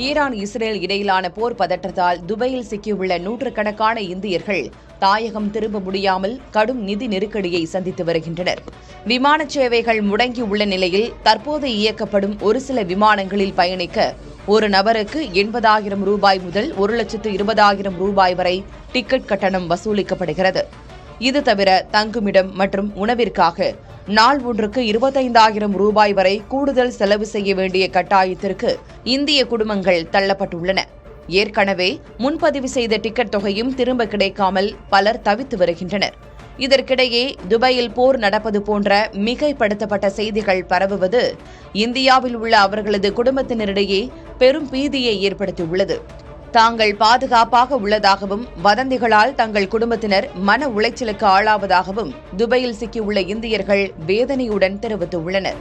Iran Israel இடையிலான போர் பதற்றத்தால் துபாயில் சிக்கியுள்ள நூற்றுக்கணக்கான இந்தியர்கள் தாயகம் திரும்ப முடியாமல் கடும் நிதி நெருக்கடியை சந்தித்து வருகின்றனர். விமான சேவைகள் முடங்கியுள்ள நிலையில் தற்போது இயக்கப்படும் ஒரு சில விமானங்களில் பயணிக்க ஒரு நபருக்கு 80,000 ரூபாய் முதல் 1,20,000 ரூபாய் வரை டிக்கெட் கட்டணம் வசூலிக்கப்படுகிறது. இது தவிர தங்குமிடம் மற்றும் உணவிற்காக நாள் ஒன்றுக்கு 25,000 ரூபாய் வரை கூடுதல் செலவு செய்ய வேண்டிய கட்டாயத்திற்கு இந்திய குடும்பங்கள் தள்ளப்பட்டுள்ளன. ஏற்கனவே முன்பதிவு செய்த டிக்கெட் தொகையும் திரும்ப கிடைக்காமல் பலர் தவித்து வருகின்றனர். இதற்கிடையே துபாயில் போர் நடப்பது போன்ற மிகைப்படுத்தப்பட்ட செய்திகள் பரவுவது இந்தியாவில் உள்ள அவர்களது குடும்பத்தினரிடையே பெரும் பீதியை ஏற்படுத்தியுள்ளது. தாங்கள் பாதுகாப்பாக உள்ளதாகவும் வதந்திகளால் தங்கள் குடும்பத்தினர் மன உளைச்சலுக்கு ஆளாவதாகவும் துபாயில் சிக்கியுள்ள இந்தியர்கள் வேதனையுடன் தெரிவித்துள்ளனர்.